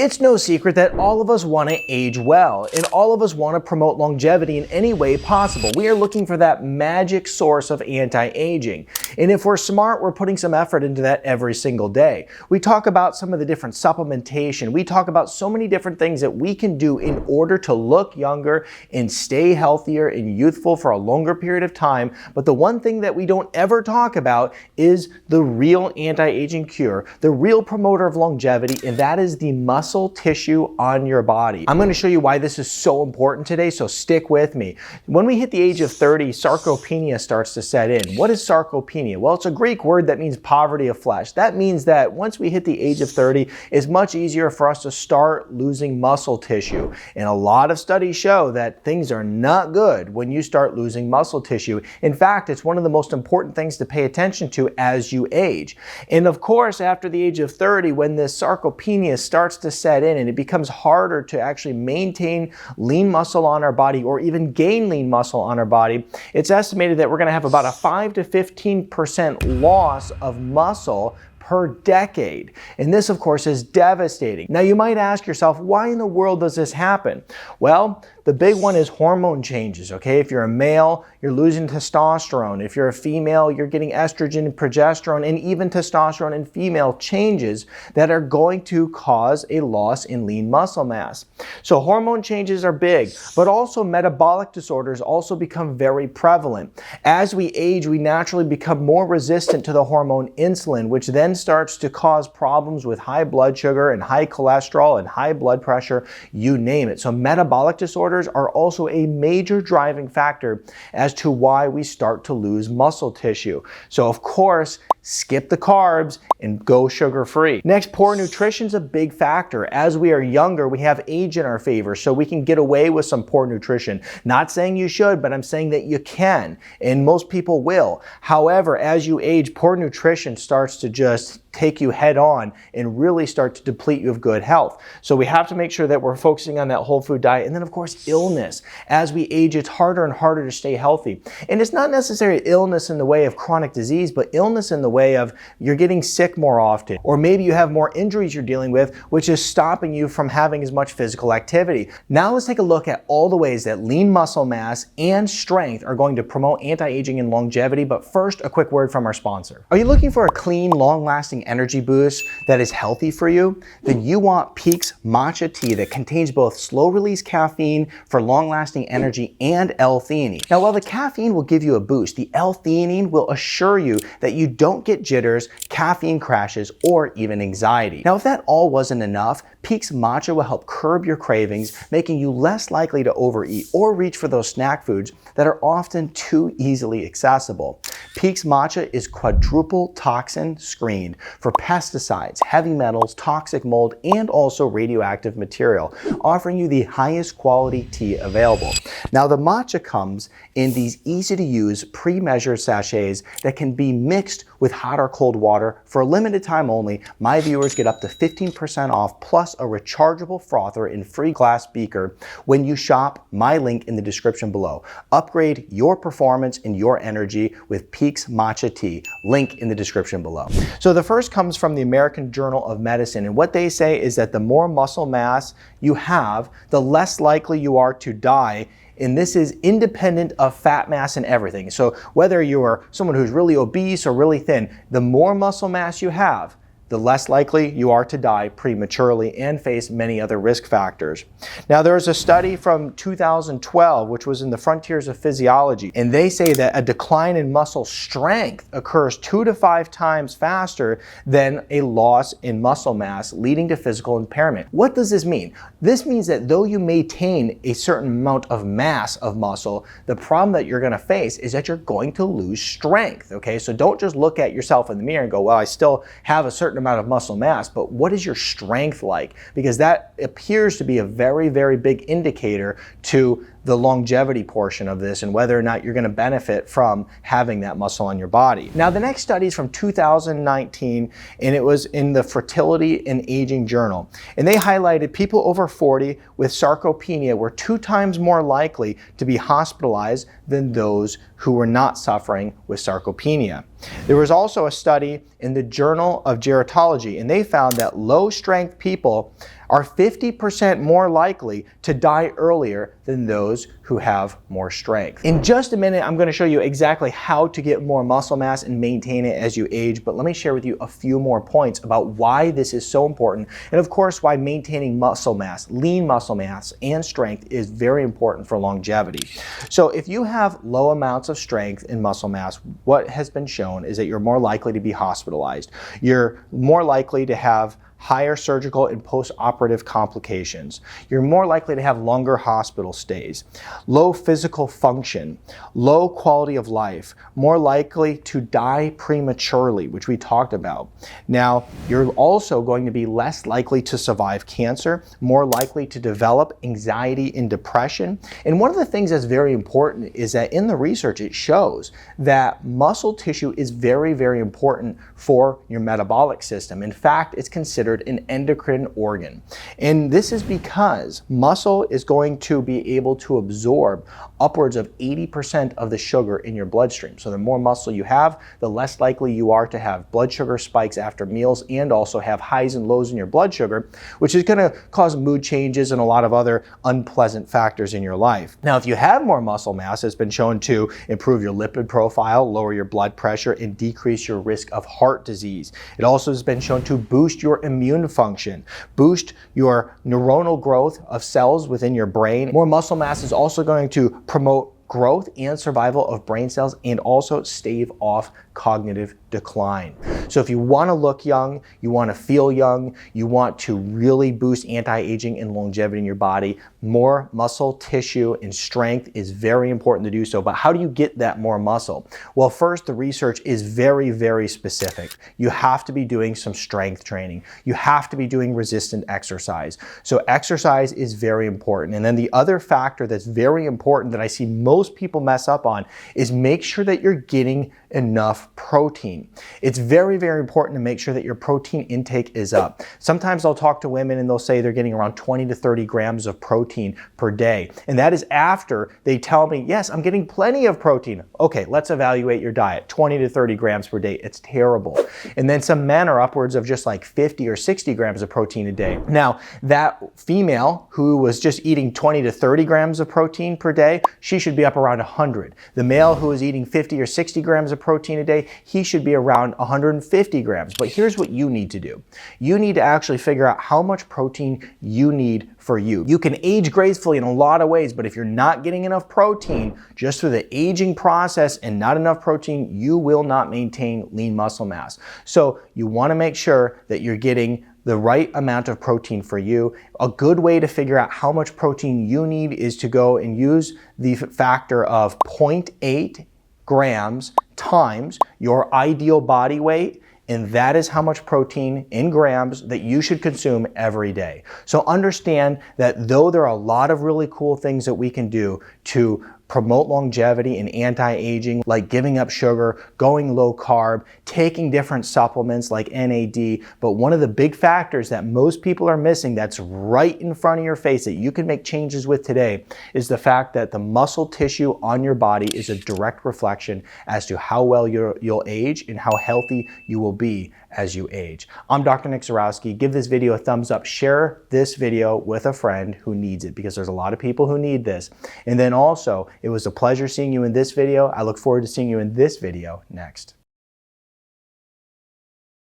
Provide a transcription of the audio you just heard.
It's no secret that all of us want to age well, and all of us want to promote longevity in any way possible. We are looking for that magic source of anti-aging. And if we're smart, we're putting some effort into that every single day. We talk about some of the different supplementation. We talk about so many different things that we can do in order to look younger and stay healthier and youthful for a longer period of time. But the one thing that we don't ever talk about is the real anti-aging cure, the real promoter of longevity, and that is the muscle tissue on your body. I'm going to show you why this is so important today, so stick with me. When we hit the age of 30, sarcopenia starts to set in. What is sarcopenia? Well, it's a Greek word that means poverty of flesh. That means that once we hit the age of 30, it's much easier for us to start losing muscle tissue. And a lot of studies show that things are not good when you start losing muscle tissue. In fact, it's one of the most important things to pay attention to as you age. And of course, after the age of 30, when this sarcopenia starts to set in and it becomes harder to actually maintain lean muscle on our body or even gain lean muscle on our body, it's estimated that we're going to have about a 5 to 15% loss of muscle per decade. And this, of course, is devastating. Now, you might ask yourself, why in the world does this happen? Well, the big one is hormone changes, okay? If you're a male, you're losing testosterone. If you're a female, you're getting estrogen and progesterone, and even testosterone in female changes that are going to cause a loss in lean muscle mass. So hormone changes are big, but also metabolic disorders also become very prevalent. As we age, we naturally become more resistant to the hormone insulin, which then starts to cause problems with high blood sugar and high cholesterol and high blood pressure, you name it. So metabolic disorders are also a major driving factor as to why we start to lose muscle tissue. So of course, skip the carbs and go sugar-free. Next, poor nutrition is a big factor. As we are younger, we have age in our favor, so we can get away with some poor nutrition. Not saying you should, but I'm saying that you can, and most people will. However, as you age, poor nutrition starts to just take you head on and really start to deplete you of good health. So we have to make sure that we're focusing on that whole food diet. And then of course, illness. As we age, it's harder and harder to stay healthy. And it's not necessarily illness in the way of chronic disease, but illness in the way of you're getting sick more often, or maybe you have more injuries you're dealing with, which is stopping you from having as much physical activity. Now let's take a look at all the ways that lean muscle mass and strength are going to promote anti-aging and longevity. But first, a quick word from our sponsor. Are you looking for a clean, long-lasting energy boost that is healthy for you? Then you want Peak's Matcha Tea that contains both slow-release caffeine for long-lasting energy and L-theanine. Now, while the caffeine will give you a boost, the L-theanine will assure you that you don't get jitters, caffeine crashes, or even anxiety. Now, if that all wasn't enough, Peak's Matcha will help curb your cravings, making you less likely to overeat or reach for those snack foods that are often too easily accessible. Peak's Matcha is quadruple toxin screened for pesticides, heavy metals, toxic mold, and also radioactive material, offering you the highest quality tea available. Now, the matcha comes in these easy-to-use pre-measured sachets that can be mixed with hot or cold water. For a limited time only, my viewers get up to 15% off plus a rechargeable frother in free glass beaker when you shop my link in the description below. Upgrade your performance and your energy with Peak's Matcha Tea, link in the description below. So the first comes from the American Journal of Medicine, and what they say is that the more muscle mass you have, the less likely you are to die. And this is independent of fat mass and everything. So whether you are someone who's really obese or really thin, the more muscle mass you have, the less likely you are to die prematurely and face many other risk factors. Now, there was a study from 2012, which was in the Frontiers of Physiology, and they say that a decline in muscle strength occurs 2 to 5 times faster than a loss in muscle mass, leading to physical impairment. What does this mean? This means that though you maintain a certain amount of mass of muscle, the problem that you're going to face is that you're going to lose strength, okay? So don't just look at yourself in the mirror and go, well, I still have a certain amount of muscle mass, but what is your strength like? Because that appears to be a very, very big indicator to the longevity portion of this and whether or not you're going to benefit from having that muscle on your body. Now, the next study is from 2019, and it was in the Fertility and Aging Journal. And they highlighted people over 40 with sarcopenia were 2 times more likely to be hospitalized than those who were not suffering with sarcopenia. There was also a study in the Journal of Gerontology, and they found that low-strength people are 50% more likely to die earlier than those who have more strength. In just a minute, I'm going to show you exactly how to get more muscle mass and maintain it as you age, but let me share with you a few more points about why this is so important, and of course why maintaining muscle mass, lean muscle mass, and strength is very important for longevity. So if you have low amounts of strength and muscle mass, what has been shown is that you're more likely to be hospitalized. You're more likely to have higher surgical and post-operative complications. You're more likely to have longer hospital stays, low physical function, low quality of life, more likely to die prematurely, which we talked about. Now, you're also going to be less likely to survive cancer, more likely to develop anxiety and depression. And one of the things that's very important is that in the research, it shows that muscle tissue is very, very important for your metabolic system. In fact, it's considered an endocrine organ. And this is because muscle is going to be able to absorb upwards of 80% of the sugar in your bloodstream. So the more muscle you have, the less likely you are to have blood sugar spikes after meals and also have highs and lows in your blood sugar, which is going to cause mood changes and a lot of other unpleasant factors in your life. Now, if you have more muscle mass, it's been shown to improve your lipid profile, lower your blood pressure, and decrease your risk of heart disease. It also has been shown to boost your immune function, boost your neuronal growth of cells within your brain. More muscle mass is also going to promote growth and survival of brain cells and also stave off cognitive decline. So if you want to look young, you want to feel young, you want to really boost anti-aging and longevity in your body, more muscle tissue and strength is very important to do so. But how do you get that more muscle? Well, first, the research is very, very specific. You have to be doing some strength training. You have to be doing resistant exercise. So exercise is very important. And then the other factor that's very important that I see most people mess up on is make sure that you're getting enough protein. It's very, very important to make sure that your protein intake is up. Sometimes I'll talk to women and they'll say they're getting around 20 to 30 grams of protein per day. And that is after they tell me, yes, I'm getting plenty of protein. Okay, let's evaluate your diet. 20 to 30 grams per day. It's terrible. And then some men are upwards of just like 50 or 60 grams of protein a day. Now, that female who was just eating 20 to 30 grams of protein per day, she should be up around 100. The male who is eating 50 or 60 grams of protein a day, he should be around 150 grams. But here's what you need to do. You need to actually figure out how much protein you need for you. You can age gracefully in a lot of ways, but if you're not getting enough protein just through the aging process and not enough protein, you will not maintain lean muscle mass. So you want to make sure that you're getting the right amount of protein for you. A good way to figure out how much protein you need is to go and use the factor of 0.8 grams times your ideal body weight, and that is how much protein in grams that you should consume every day. So understand that though there are a lot of really cool things that we can do to promote longevity and anti-aging, like giving up sugar, going low carb, taking different supplements like NAD. But one of the big factors that most people are missing that's right in front of your face that you can make changes with today is the fact that the muscle tissue on your body is a direct reflection as to how well you'll age and how healthy you will be as you age. I'm Dr. Nick Zyrowski. Give this video a thumbs up. Share this video with a friend who needs it because there's a lot of people who need this. And then also, it was a pleasure seeing you in this video. I look forward to seeing you in this video next.